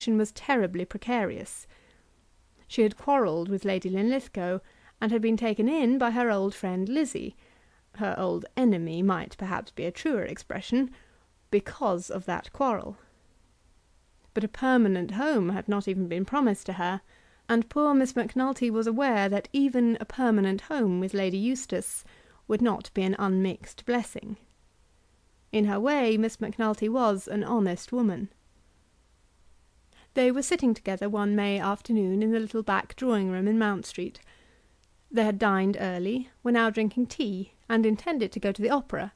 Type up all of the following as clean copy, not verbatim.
was terribly precarious. She had quarrelled with Lady Linlithgow, and had been taken in by her old friend Lizzie, her old enemy might perhaps be a truer expression, because of that quarrel. But a permanent home had not even been promised to her, and poor Miss Macnulty was aware that even a permanent home with Lady Eustace would not be an unmixed blessing. In her way Miss Macnulty was an honest woman. They were sitting together one May afternoon in the little back drawing-room in Mount Street. They had dined early, were now drinking tea, and intended to go to the opera.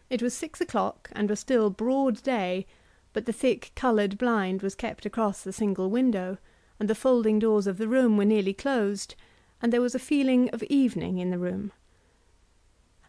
It was 6 o'clock, and was still broad day, but the thick coloured blind was kept across the single window, and the folding doors of the room were nearly closed, and there was a feeling of evening in the room.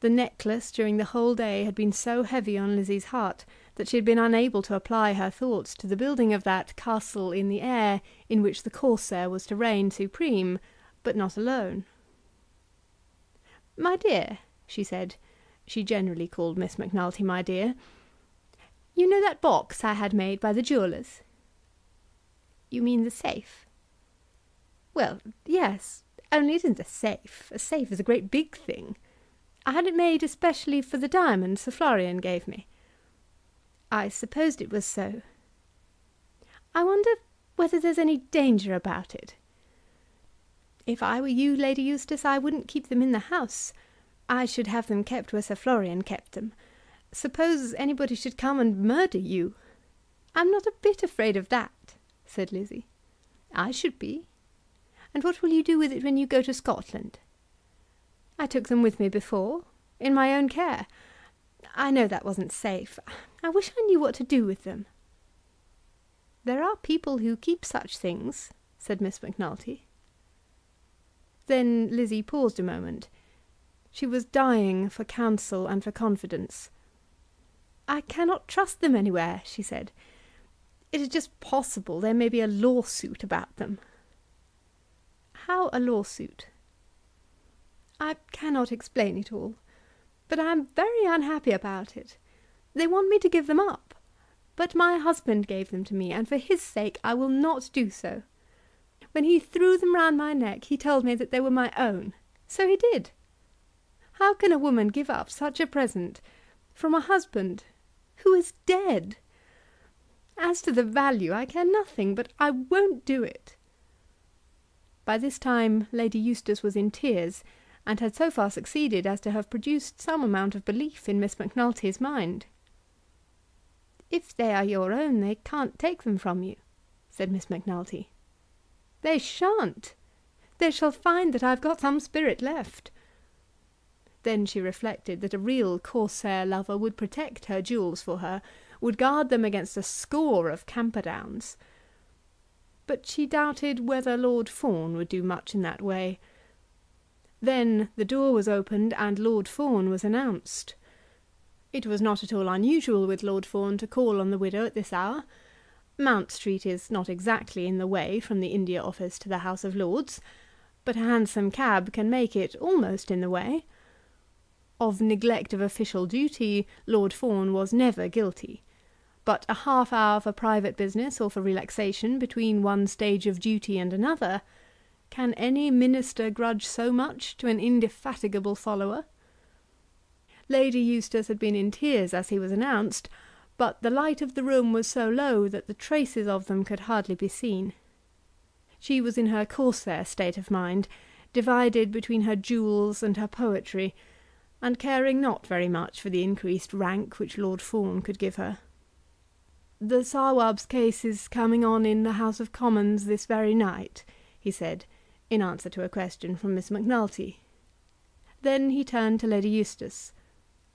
The necklace during the whole day had been so heavy on Lizzie's heart that she had been unable to apply her thoughts to the building of that castle in the air in which the Corsair was to reign supreme, but not alone. "My dear," she said, she generally called Miss Macnulty my dear, "you know that box I had made by the jewellers?" "You mean the safe?" "Well, yes, only it isn't a safe. A safe is a great big thing. I had it made especially for the diamonds Sir Florian gave me." "I supposed it was so." "I wonder whether there's any danger about it." "If I were you, Lady Eustace, I wouldn't keep them in the house. I should have them kept where Sir Florian kept them. Suppose anybody should come and murder you." "I'm not a bit afraid of that," said Lizzie. "I should be. And what will you do with it when you go to Scotland?" "I took them with me before, in my own care. I know that wasn't safe. I wish I knew what to do with them." "There are people who keep such things," said Miss Macnulty. Then Lizzie paused a moment. She was dying for counsel and for confidence. "I cannot trust them anywhere," she said. "It is just possible there may be a lawsuit about them." "How a lawsuit?" "I cannot explain it all, but I am very unhappy about it. They want me to give them up, but my husband gave them to me, and for his sake I will not do so. When he threw them round my neck he told me that they were my own. So he did. How can a woman give up such a present from a husband who is dead? As to the value, I care nothing, but I won't do it." By this time Lady Eustace was in tears, and had so far succeeded as to have produced some amount of belief in Miss Macnulty's mind. "If they are your own, they can't take them from you," said Miss Macnulty. "They shan't. They shall find that I've got some spirit left." Then she reflected that a real Corsair lover would protect her jewels for her, would guard them against a score of Camperdowns. But she doubted whether Lord Fawn would do much in that way. Then the door was opened and Lord Fawn was announced. It was not at all unusual with Lord Fawn to call on the widow at this hour. Mount Street is not exactly in the way from the India Office to the House of Lords, but a hansom cab can make it almost in the way. Of neglect of official duty Lord Fawn was never guilty, but a half hour for private business or for relaxation between one stage of duty and another, can any minister grudge so much to an indefatigable follower? Lady Eustace had been in tears as he was announced, but the light of the room was so low that the traces of them could hardly be seen. She was in her Corsair state of mind, divided between her jewels and her poetry, and caring not very much for the increased rank which Lord Fawn could give her. "The Sawab's case is coming on in the House of Commons this very night," he said, in answer to a question from Miss Macnulty. Then he turned to Lady Eustace.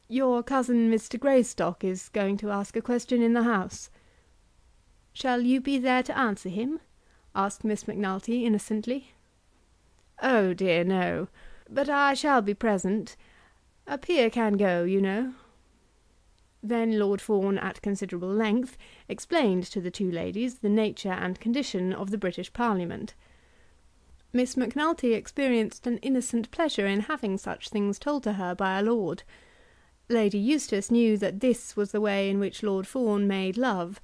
"Your cousin Mr. Greystock is going to ask a question in the House." "Shall you be there to answer him?" asked Miss Macnulty innocently. "Oh dear, no. But I shall be present. A peer can go, you know." Then Lord Fawn, at considerable length, explained to the two ladies the nature and condition of the British Parliament. Miss Macnulty experienced an innocent pleasure in having such things told to her by a lord. Lady Eustace knew that this was the way in which Lord Fawn made love,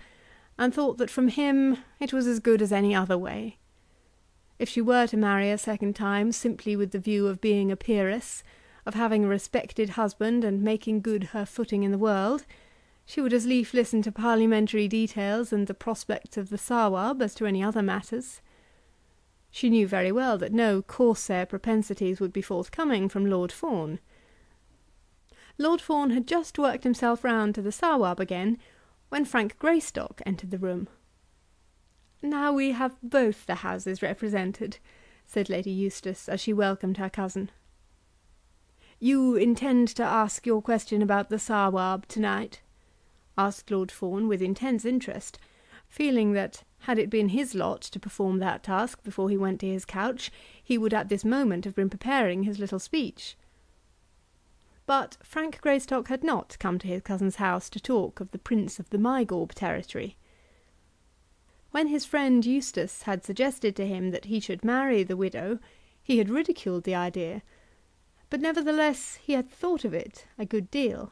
and thought that from him it was as good as any other way. If she were to marry a second time simply with the view of being a peeress, of having a respected husband and making good her footing in the world, she would as lief listen to parliamentary details and the prospects of the Sawab as to any other matters. She knew very well that no Corsair propensities would be forthcoming from Lord Fawn. Lord Fawn had just worked himself round to the Sawab again when Frank Greystock entered the room. "Now we have both the houses represented," said Lady Eustace as she welcomed her cousin. "You intend to ask your question about the Sawab to night?" asked Lord Fawn with intense interest, feeling that, had it been his lot to perform that task before he went to his couch, he would at this moment have been preparing his little speech. But Frank Greystock had not come to his cousin's house to talk of the Prince of the Mygawb territory. When his friend Eustace had suggested to him that he should marry the widow, he had ridiculed the idea, but nevertheless he had thought of it a good deal.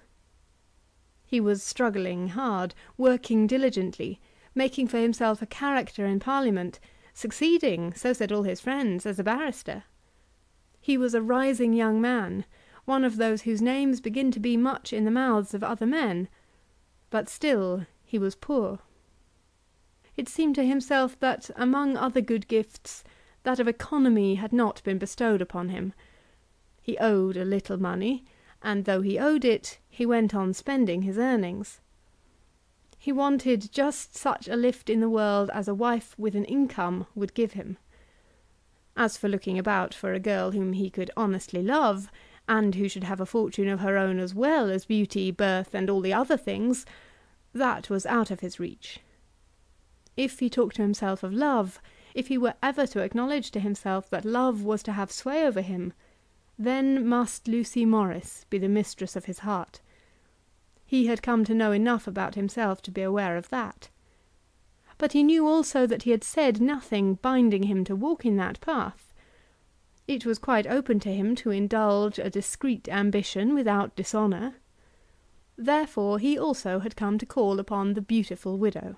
He was struggling hard, working diligently, making for himself a character in Parliament, succeeding, so said all his friends, as a barrister. He was a rising young man, one of those whose names begin to be much in the mouths of other men, but still he was poor. It seemed to himself that among other good gifts that of economy had not been bestowed upon him. He owed a little money, and though he owed it, he went on spending his earnings. He wanted just such a lift in the world as a wife with an income would give him. As for looking about for a girl whom he could honestly love, and who should have a fortune of her own as well as beauty, birth, and all the other things, that was out of his reach. If he talked to himself of love, if he were ever to acknowledge to himself that love was to have sway over him, then must Lucy Morris be the mistress of his heart. He had come to know enough about himself to be aware of that. But he knew also that he had said nothing binding him to walk in that path. It was quite open to him to indulge a discreet ambition without dishonour. Therefore he also had come to call upon the beautiful widow.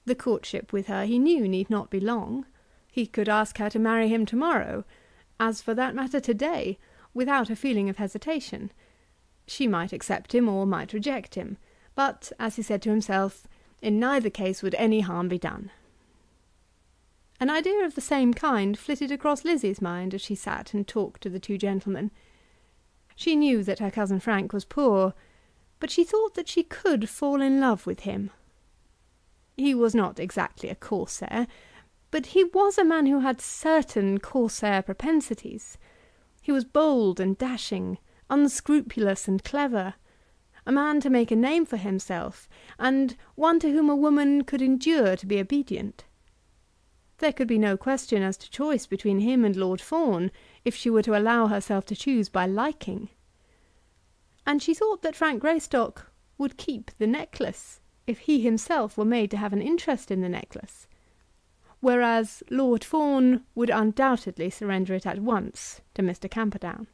The courtship with her he knew need not be long. He could ask her to marry him to morrow, as for that matter to day, without a feeling of hesitation. She might accept him or might reject him, but, as he said to himself, in neither case would any harm be done. An idea of the same kind flitted across Lizzie's mind as she sat and talked to the two gentlemen. She knew that her cousin Frank was poor, but she thought that she could fall in love with him. He was not exactly a Corsair, but he was a man who had certain Corsair propensities. He was bold and dashing, unscrupulous and clever, a man to make a name for himself, and one to whom a woman could endure to be obedient. There could be no question as to choice between him and Lord Fawn, if she were to allow herself to choose by liking. And she thought that Frank Greystock would keep the necklace if he himself were made to have an interest in the necklace, whereas Lord Fawn would undoubtedly surrender it at once to Mr. Camperdown.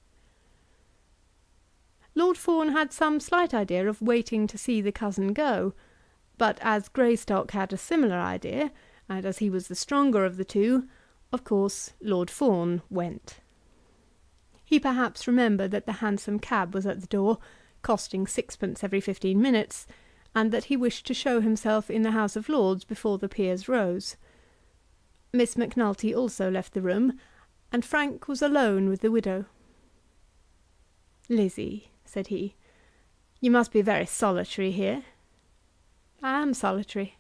Lord Fawn had some slight idea of waiting to see the cousin go, but as Greystock had a similar idea, and as he was the stronger of the two, of course Lord Fawn went. He perhaps remembered that the hansom cab was at the door, costing sixpence every 15 minutes, and that he wished to show himself in the House of Lords before the peers rose. Miss Macnulty also left the room, and Frank was alone with the widow. "Lizzie," said he, "you must be very solitary here." "I am solitary."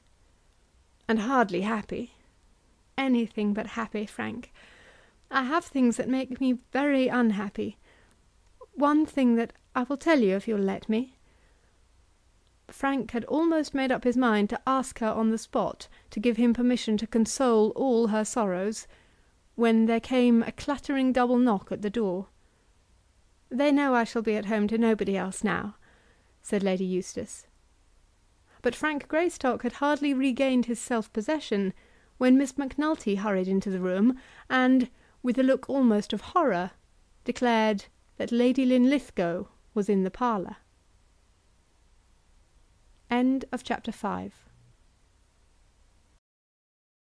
"And hardly happy." "Anything but happy, Frank. I have things that make me very unhappy. One thing that I will tell you if you'll let me." Frank had almost made up his mind to ask her on the spot to give him permission to console all her sorrows, when there came a clattering double knock at the door. "They know I shall be at home to nobody else now," said Lady Eustace. But Frank Greystock had hardly regained his self-possession when Miss Macnulty hurried into the room and, with a look almost of horror, declared that Lady Linlithgow was in the parlour. End of chapter 5.